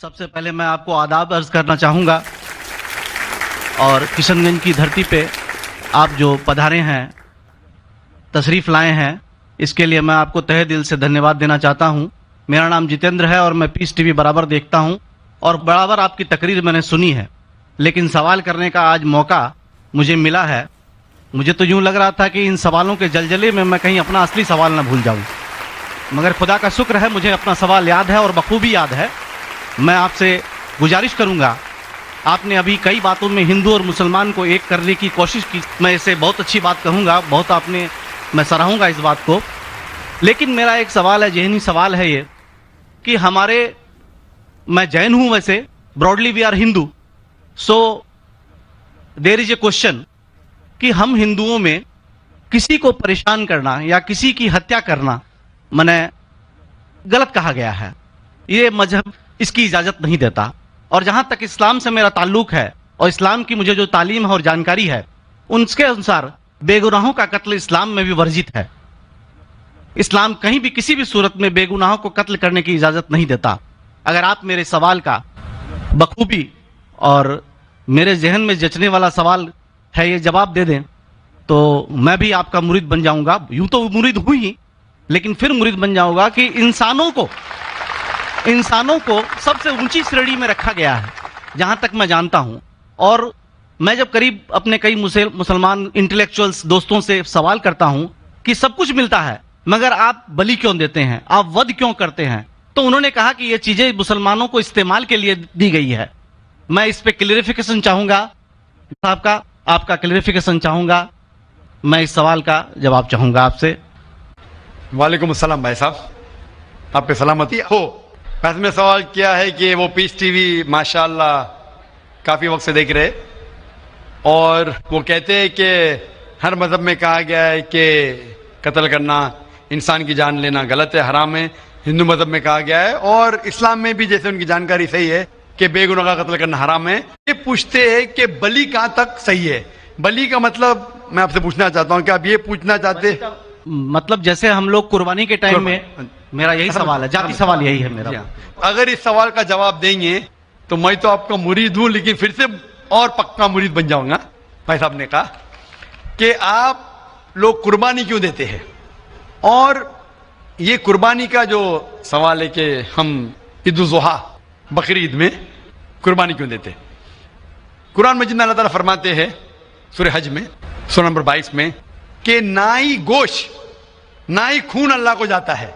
سب سے پہلے میں آپ کو آداب عرض کرنا چاہوں گا اور کشن گنج کی دھرتی پہ آپ جو پدھارے ہیں، تشریف لائے ہیں، اس کے لیے میں آپ کو تہہ دل سے دھنیہ واد دینا چاہتا ہوں۔ میرا نام جتیندر ہے اور میں پیس ٹی وی برابر دیکھتا ہوں اور برابر آپ کی تقریر میں نے سنی ہے، لیکن سوال کرنے کا آج موقع مجھے ملا ہے۔ مجھے تو یوں لگ رہا تھا کہ ان سوالوں کے جلجلے میں کہیں اپنا اصلی سوال نہ بھول جاؤں، مگر خدا کا شکر ہے مجھے اپنا سوال یاد ہے اور بخوبی یاد ہے۔ میں آپ سے گزارش کروں گا، آپ نے ابھی کئی باتوں میں ہندو اور مسلمان کو ایک کرنے کی کوشش کی، میں اسے بہت اچھی بات کہوں گا، بہت میں سراہوں گا اس بات کو، لیکن میرا ایک سوال ہے، ذہنی سوال ہے یہ کہ میں جین ہوں، ویسے broadly we are Hindu, so there is a question کہ ہم ہندوؤں میں کسی کو پریشان کرنا یا کسی کی ہتیا کرنا غلط کہا گیا ہے، یہ مذہب اس کی اجازت نہیں دیتا، اور جہاں تک اسلام سے میرا تعلق ہے اور اسلام کی مجھے جو تعلیم ہے اور جانکاری ہے، ان کے انسار بے گناہوں کا قتل اسلام میں بھی ورجت ہے۔ اسلام کہیں بھی کسی بھی صورت میں بے گناہوں کو قتل کرنے کی اجازت نہیں دیتا۔ اگر آپ میرے سوال کا بخوبی اور میرے ذہن میں جچنے والا سوال ہے یہ جواب دے دیں تو میں بھی آپ کا مرید بن جاؤں گا، یوں تو مرید ہوں ہی، لیکن پھر مرید بن جاؤں گا کہ انسانوں کو سب سے اونچی شریڑی میں رکھا گیا ہے جہاں تک میں جانتا ہوں۔ اور میں جب قریب اپنے کئی مسلمان انٹلیکچوئلز دوستوں سے سوال کرتا ہوں کہ سب کچھ ملتا ہے مگر آپ بلی کیوں دیتے ہیں، آپ ود کیوں کرتے ہیں، تو انہوں نے کہا کہ یہ چیزیں مسلمانوں کو استعمال کے لیے دی گئی ہے۔ میں اس پہ کلیریفیکیشن چاہوں گا صاحب کا، آپ کا کلیریفیکیشن چاہوں گا، میں اس سوال کا جواب چاہوں گا آپ سے۔ وعلیکم السلام بھائی صاحب، آپ پہ سلامتی ہو۔ ویسے میں سوال کیا ہے کہ وہ پیس ٹی وی ماشاءاللہ کافی وقت سے دیکھ رہے، اور وہ کہتے ہیں کہ ہر مذہب میں کہا گیا ہے کہ قتل کرنا، انسان کی جان لینا غلط ہے، حرام ہے۔ ہندو مذہب میں کہا گیا ہے اور اسلام میں بھی جیسے ان کی جانکاری صحیح ہے کہ بے گناہ کا قتل کرنا حرام ہے۔ یہ پوچھتے ہیں کہ بلی کہاں تک صحیح ہے؟ بلی کا مطلب میں آپ سے پوچھنا چاہتا ہوں کہ آپ یہ پوچھنا چاہتے ہیں مطلب جیسے ہم لوگ قربانی کے ٹائم میں، میرا یہی سوال ہے، ذاتی سوال یہی ہے میرا۔ اگر اس سوال کا جواب دیں گے تو میں تو آپ کا مرید ہوں، لیکن پھر سے اور پکا مرید بن جاؤں گا۔ بھائی صاحب نے کہا کہ آپ لوگ قربانی کیوں دیتے ہیں، اور یہ قربانی کا جو سوال ہے کہ ہم عید الاضحیٰ بقرعید میں قربانی کیوں دیتے ہیں۔ قرآن مجید میں اللہ تعالیٰ فرماتے ہیں سورہ حج میں سورہ نمبر 22 میں کہ نہ ہی گوشت نہ ہی خون اللہ کو جاتا ہے۔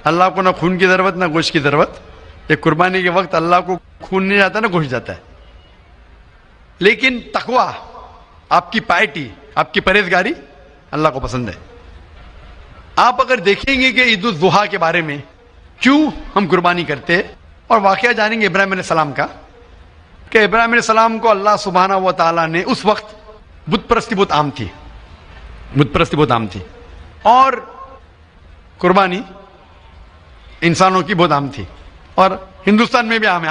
اللہ کو نہ خون کی ضرورت نہ گوشت کی ضرورت۔ یہ قربانی کے وقت اللہ کو خون نہیں جاتا نہ گوشت جاتا ہے، لیکن تقویٰ، آپ کی پائٹی، آپ کی پرہیزگاری اللہ کو پسند ہے۔ آپ اگر دیکھیں گے کہ عید الاضحیٰ کے بارے میں کیوں ہم قربانی کرتے ہیں، اور واقعہ جانیں گے ابراہیم علیہ السلام کا، کہ ابراہیم علیہ السلام کو اللہ سبحانہ و تعالیٰ نے اس وقت بت پرستی بہت عام تھی، اور قربانی انسانوں کی بہت عام تھی، اور ہندوستان میں بھی عام ہے۔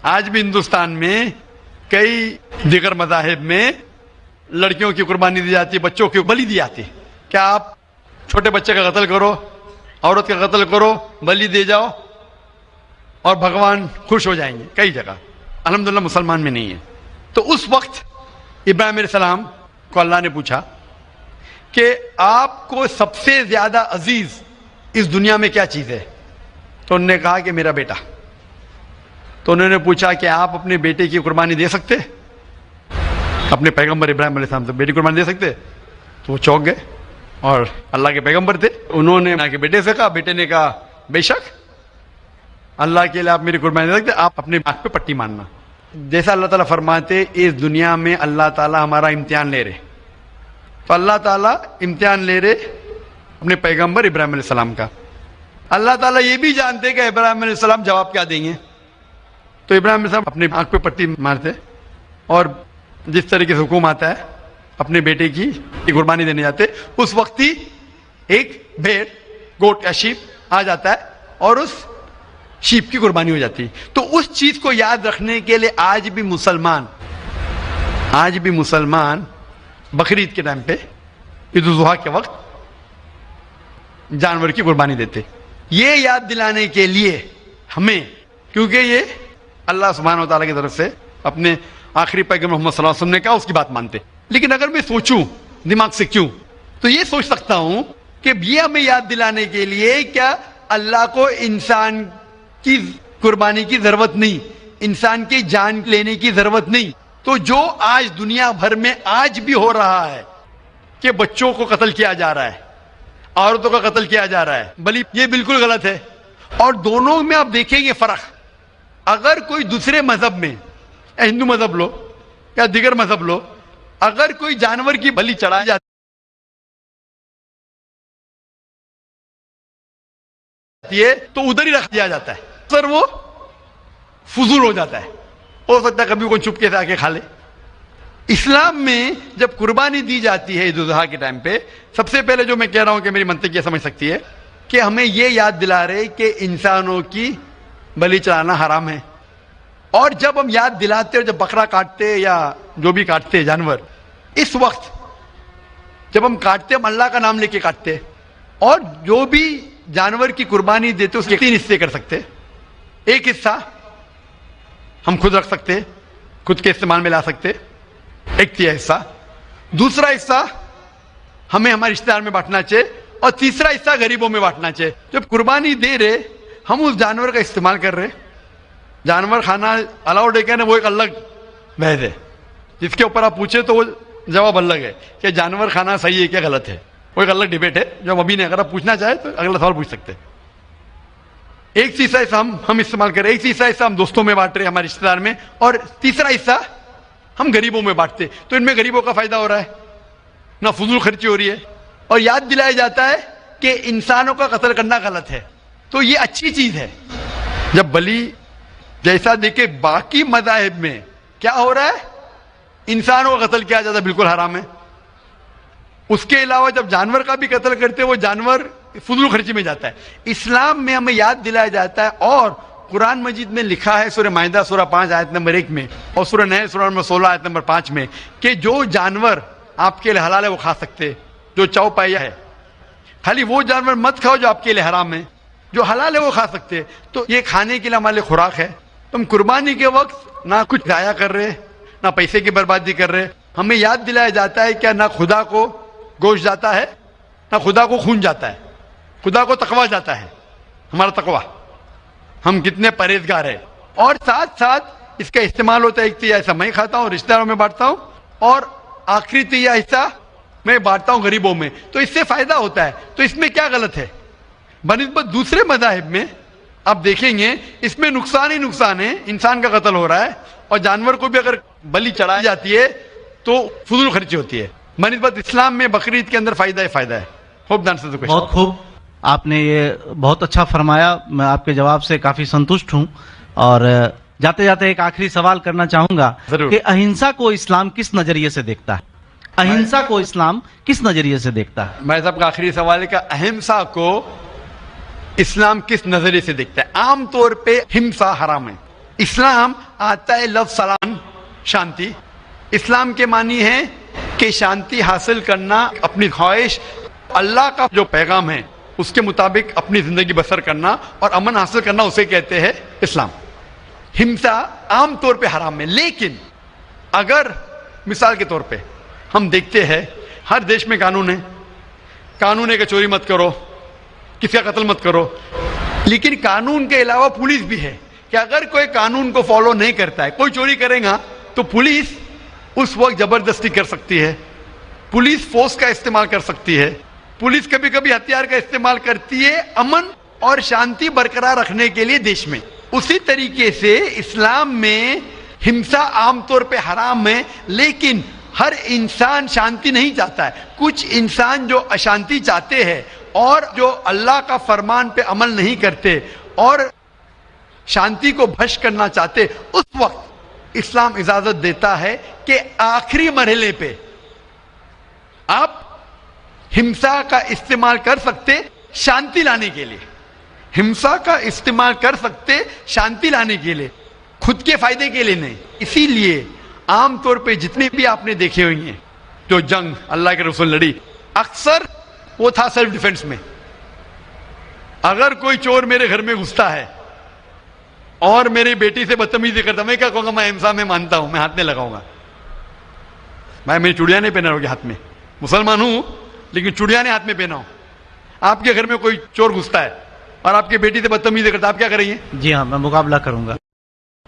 آج بھی ہندوستان میں کئی دیگر مذاہب میں لڑکیوں کی قربانی دی جاتی ہے، بچوں کی بلی دی جاتی ہے۔ کیا آپ چھوٹے بچے کا قتل کرو، عورت کا قتل کرو، بلی دے جاؤ اور بھگوان خوش ہو جائیں گے؟ کئی جگہ، الحمدللہ مسلمان میں نہیں ہے۔ تو اس وقت ابراہیم علیہ السلام کو اللہ نے پوچھا کہ آپ کو سب سے زیادہ عزیز اس دنیا میں کیا چیز ہے؟ تو انہوں نے کہا کہ میرا بیٹا۔ تو انہوں نے پوچھا کہ آپ اپنے بیٹے کی قربانی دے سکتے؟ اپنے پیغمبر ابراہیم علیہ السلام سے بیٹی قربانی دے سکتے؟ تو وہ چونک گئے، اور اللہ کے پیغمبر تھے، انہوں نے کے بیٹے سے کہا، بیٹے نے کہا بے شک اللہ کے لیے آپ میری قربانی دے سکتے، آپ اپنے آنکھ پہ پٹی مارنا۔ جیسا اللہ تعالیٰ فرماتے اس دنیا میں اللہ تعالیٰ ہمارا امتحان لے رہے، تو اللہ تعالیٰ امتحان لے رہے اپنے پیغمبر ابراہیم علیہ السلام کا۔ اللہ تعالیٰ یہ بھی جانتے کہ ابراہیم علیہ السلام جواب کیا دیں گے، تو ابراہیم علیہ السلام اپنے آنکھ پہ پٹی مارتے، اور جس طریقے سے حکم آتا ہے اپنے بیٹے کی قربانی دینے جاتے، اس وقت ہی ایک بھیڑ، گوٹ یا شیپ آ جاتا ہے اور اس شیپ کی قربانی ہو جاتی ہے۔ تو اس چیز کو یاد رکھنے کے لیے آج بھی مسلمان بقرعید کے ٹائم پہ، عید الاضحیٰ کے وقت جانور کی قربانی دیتے، یہ یاد دلانے کے لیے ہمیں، کیونکہ یہ اللہ سبحانہ و تعالیٰ کی طرف سے اپنے آخری پیغمبر محمد صلی اللہ علیہ وسلم نے کہا اس کی بات مانتے. لیکن اگر میں سوچوں دماغ سے کیوں, تو یہ سوچ سکتا ہوں کہ یہ ہمیں یاد دلانے کے لیے کیا اللہ کو انسان کی قربانی کی ضرورت نہیں, انسان کی جان لینے کی ضرورت نہیں. تو جو آج دنیا بھر میں آج بھی ہو رہا ہے کہ بچوں کو قتل کیا جا رہا ہے, عورتوں کا قتل کیا جا رہا ہے, بلی یہ بالکل غلط ہے. اور دونوں میں آپ دیکھیں گے فرق. اگر کوئی دوسرے مذہب میں, یا ہندو مذہب لو یا دیگر مذہب لو, اگر کوئی جانور کی بلی چڑھائی جاتی ہے تو ادھر ہی رکھ دیا جاتا ہے, سر وہ فضول ہو جاتا ہے. ہو سکتا ہے کبھی کوئی چپکے سے آ کے کھا لے. اسلام میں جب قربانی دی جاتی ہے عید الاضحیٰ کے ٹائم پہ, سب سے پہلے جو میں کہہ رہا ہوں کہ میری منطق یہ سمجھ سکتی ہے کہ ہمیں یہ یاد دلا رہے کہ انسانوں کی بلی چڑھانا حرام ہے. اور جب ہم یاد دلاتے اور جب بکرا کاٹتے یا جو بھی کاٹتے جانور, اس وقت جب ہم کاٹتے ہم اللہ کا نام لے کے کاٹتے, اور جو بھی جانور کی قربانی دیتے اس کے 3 حصے کر سکتے. ایک حصہ ہم خود رکھ سکتے, خود کے استعمال میں لا سکتے, 1/3 حصہ. دوسرا حصہ ہمیں ہمارے رشتہ دار میں بانٹنا چاہیے, اور تیسرا حصہ غریبوں میں بانٹنا چاہیے. جب قربانی دے رہے ہم اس جانور کا استعمال کر رہے. جانور کھانا الاؤڈ ہے کیا نا, وہ ایک الگ بحث ہے جس کے اوپر آپ پوچھے تو وہ جواب الگ ہے کہ جانور کھانا صحیح ہے کیا غلط ہے, وہ ایک الگ ڈیبیٹ ہے جو ہم ابھی نہیں. اگر آپ پوچھنا چاہیں تو اگلا سوال پوچھ سکتے. ایک تیسرا حصہ ہم استعمال کر رہے, ایک تیسرا حصہ ہم دوستوں میں بانٹ رہے ہمارے رشتے دار میں, اور تیسرا حصہ ہم غریبوں میں بانٹتے. تو ان میں غریبوں کا فائدہ ہو رہا ہے, نہ فضول خرچی ہو رہی ہے, اور یاد دلایا جاتا ہے کہ انسانوں کا قتل کرنا غلط ہے. تو یہ اچھی چیز ہے. جب بلی جیسا دیکھے باقی مذاہب میں کیا ہو رہا ہے, انسانوں کا قتل کیا جاتا ہے, بالکل حرام ہے. اس کے علاوہ جب جانور کا بھی قتل کرتے وہ جانور فضول خرچی میں جاتا ہے. اسلام میں ہمیں یاد دلایا جاتا ہے, اور قرآن مجید میں لکھا ہے سورہ مائدہ سورہ 5 آیت نمبر 1 میں, اور سورہ نحل سورہ نمبر 16 آیت نمبر 5 میں, کہ جو جانور آپ کے لیے حلال ہے وہ کھا سکتے, جو چوپایا ہے. خالی وہ جانور مت کھاؤ جو آپ کے لیے حرام ہے, جو حلال ہے وہ کھا سکتے. تو یہ کھانے کے لیے ہمارے لیے خوراک ہے. تم قربانی کے وقت نہ کچھ ضائع کر رہے, نہ پیسے کی بربادی کر رہے. ہمیں یاد دلایا جاتا ہے کہ نہ خدا کو گوشت جاتا ہے, نہ خدا کو خون جاتا ہے, خدا کو تقویٰ جاتا ہے. ہمارا تقویٰ, ہم کتنے پرہیزگار ہیں. اور ساتھ ساتھ اس کا استعمال ہوتا ہے. ایک تیسرا حصہ میں کھاتا ہوں, رشتہ داروں میں بانٹتا ہوں, اور آخری تیسرا حصہ میں بانٹتا ہوں غریبوں میں. تو اس سے فائدہ ہوتا ہے. تو اس میں کیا غلط ہے بنسبت دوسرے مذاہب میں؟ آپ دیکھیں گے اس میں نقصان ہی نقصان ہے. انسان کا قتل ہو رہا ہے, اور جانور کو بھی اگر بلی چڑھائی جاتی ہے تو فضول خرچی ہوتی ہے. بنسبت اسلام میں بقرعید کے اندر فائدہ ہی فائدہ ہے. بہت خوب, آپ نے یہ بہت اچھا فرمایا. میں آپ کے جواب سے کافی سنتشٹ ہوں. اور جاتے جاتے ایک آخری سوال کرنا چاہوں گا کہ اہنسا کو اسلام کس نظریے سے دیکھتا ہے؟ اہنسا کو اسلام کس نظریے سے دیکھتا ہے؟ میں صاحب کا آخری سوال ہے کہ اہنسا کو اسلام کس نظریے سے دیکھتا ہے؟ عام طور پہ ہمسا حرام ہے. اسلام آتا ہے لفظ سلام, شانتی. اسلام کے معنی ہے کہ شانتی حاصل کرنا, اپنی خواہش, اللہ کا جو پیغام ہے اس کے مطابق اپنی زندگی بسر کرنا اور امن حاصل کرنا, اسے کہتے ہیں اسلام. ہمسا عام طور پہ حرام ہے. لیکن اگر مثال کے طور پہ ہم دیکھتے ہیں ہر دیش میں قانون ہے کہ چوری مت کرو, کسی کا قتل مت کرو. لیکن قانون کے علاوہ پولیس بھی ہے کہ اگر کوئی قانون کو فالو نہیں کرتا ہے, کوئی چوری کرے گا تو پولیس اس وقت زبردستی کر سکتی ہے, پولیس فورس کا استعمال کر سکتی ہے, پولیس کبھی کبھی ہتھیار کا استعمال کرتی ہے امن اور شانتی برقرار رکھنے کے لیے دیش میں. اسی طریقے سے اسلام میں ہمسا عام طور پہ حرام ہے, لیکن ہر انسان شانتی نہیں چاہتا ہے. کچھ انسان جو اشانتی چاہتے ہیں اور جو اللہ کا فرمان پہ عمل نہیں کرتے اور شانتی کو بھش کرنا چاہتے, اس وقت اسلام اجازت دیتا ہے کہ آخری مرحلے پہ آپ ہمسا کا استعمال کر سکتے شانتی لانے کے لیے. ہمسا کا استعمال کر سکتے شانتی لانے کے لیے, خود کے فائدے کے لیے نہیں. اسی لیے عام طور پہ جتنے بھی آپ نے دیکھے ہوئی ہیں جو جنگ اللہ کے رسول لڑی, اکثر وہ تھا سیلف ڈیفenس میں. اگر کوئی چور میرے گھر میں گھستا ہے اور میری بیٹی سے بدتمیزی کرتا, میں کیا کہوں گا, میں اہمسا میں مانتا ہوں, میں ہاتھ میں لگاؤں گا. میں میری چوڑیاں نہیں پہنا ہوگی ہاتھ میں, مسلمان ہوں لیکن چوڑیاں نہیں ہاتھ میں پہنا ہوں. آپ کے گھر میں کوئی چور گھستا ہے اور آپ کی بیٹی سے بدتمیزی کرتا ہے, آپ کیا کریں گے؟ جی ہاں, میں مقابلہ کروں گا.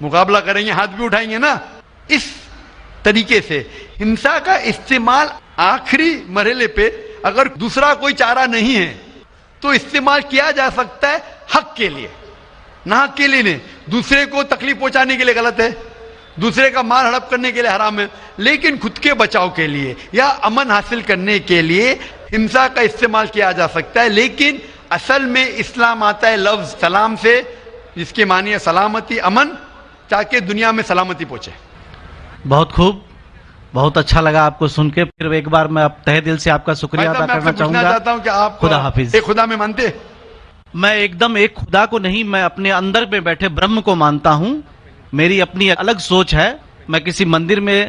مقابلہ کریں گے, ہاتھ بھی اٹھائیں گے نا. اس طریقے سے ہنسا کا استعمال آخری مرحلے پہ اگر دوسرا کوئی چارہ نہیں ہے تو استعمال کیا جا سکتا ہے حق کے لیے, نہ حق کے لیے نہیں. دوسرے کو تکلیف پہنچانے کے لیے غلط ہے, دوسرے کا مال ہڑپ کرنے کے لیے حرام ہے, لیکن خود کے بچاؤ کے لیے یا امن حاصل کرنے کے لیے ہنسا کا استعمال کیا جا سکتا ہے. لیکن اصل میں اسلام آتا ہے لفظ سلام سے, جس کے معنی ہے سلامتی, امن, تاکہ دنیا میں سلامتی پہنچے. بہت خوب, بہت اچھا لگا آپ کو سن کے. پھر ایک بار میں تہ دل سے آپ کا شکریہ ادا کرنا چاہوں گا. چاہتا ہوں کہ آپ خدا حافظ. ایک خدا میں مانتے؟ میں ایک دم ایک خدا کو نہیں, میں اپنے اندر میں بیٹھے برہم کو مانتا ہوں. میری اپنی الگ سوچ ہے, میں کسی مندر میں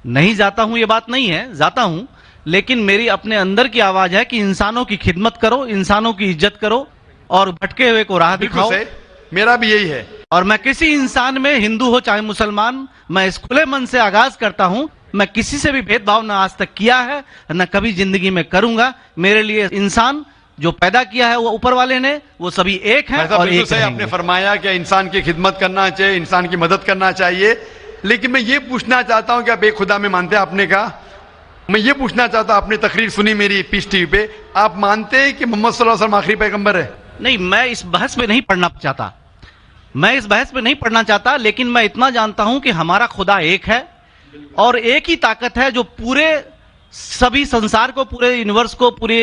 نہیں جاتا ہوں, یہ بات نہیں ہے, جاتا ہوں, لیکن میری اپنے اندر کی آواز ہے کہ انسانوں کی خدمت کرو, انسانوں کی عزت کرو اور بھٹکے ہوئے کو راہ دکھاؤ. میرا بھی یہی ہے. اور میں کسی انسان میں, ہندو ہو چاہے مسلمان, میں اس کھلے من سے آغاز کرتا ہوں. میں کسی سے بھی بھید بھاؤ نہ آج تک کیا ہے, نہ کبھی زندگی میں کروں گا. میرے لیے انسان جو پیدا کیا ہے وہ اوپر والے نے, وہ سبھی ایک ہیں اور ایک رہیں گے. آپ نے فرمایا کہ انسان کی خدمت کرنا چاہیے, انسان کی مدد کرنا چاہیے, لیکن میں یہ پوچھنا چاہتا ہوں کہ آپ ایک خدا میں مانتے ہیں؟ آپ نے کہا. میں یہ پوچھنا چاہتا ہوں, آپ نے تقریر سنی میری پیس ٹی وی پہ, آپ مانتے ہیں کہ محمد صلی اللہ علیہ وسلم آخری پیغمبر ہے؟ نہیں, میں اس بحث میں نہیں پڑھنا چاہتا, میں اس بحث میں نہیں پڑھنا چاہتا, لیکن میں اتنا جانتا ہوں کہ ہمارا خدا ایک ہے اور ایک ہی طاقت ہے جو پورے سبھی سنسار کو, پورے یونیورس کو, پورے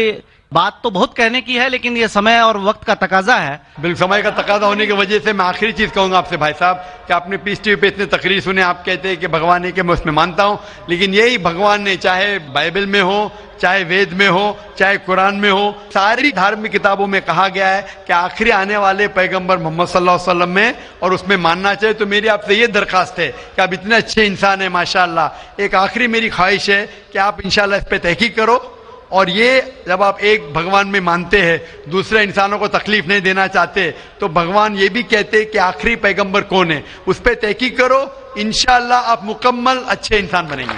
بات تو بہت کہنے کی ہے, لیکن یہ سمے اور وقت کا تقاضا ہے. بالکل, سمے کا تقاضا ہونے کی وجہ سے میں آخری چیز کہوں گا آپ سے بھائی صاحب کہ آپ نے پیس ٹی وی پہ اتنے تقریر سنے, آپ کہتے ہیں کہ بھگوان ہے, کہ میں اس میں مانتا ہوں, لیکن یہی بھگوان نے چاہے بائبل میں ہو, چاہے وید میں ہو, چاہے قرآن میں ہو, ساری دھارمک کتابوں میں کہا گیا ہے کہ آخری آنے والے پیغمبر محمد صلی اللہ علیہ وسلم میں, اور اس میں ماننا چاہیے. تو میری آپ سے یہ درخواست ہے کہ آپ اتنے اچھے انسان ہیں ماشاءاللہ, ایک آخری میری خواہش ہے کہ آپ انشاءاللہ اس پہ تحقیق کرو, اور یہ جب آپ ایک بھگوان میں مانتے ہیں, دوسرے انسانوں کو تکلیف نہیں دینا چاہتے, تو بھگوان یہ بھی کہتے کہ آخری پیغمبر کون ہے, اس پہ تحقیق کرو, انشاءاللہ آپ مکمل اچھے انسان بنیں گے.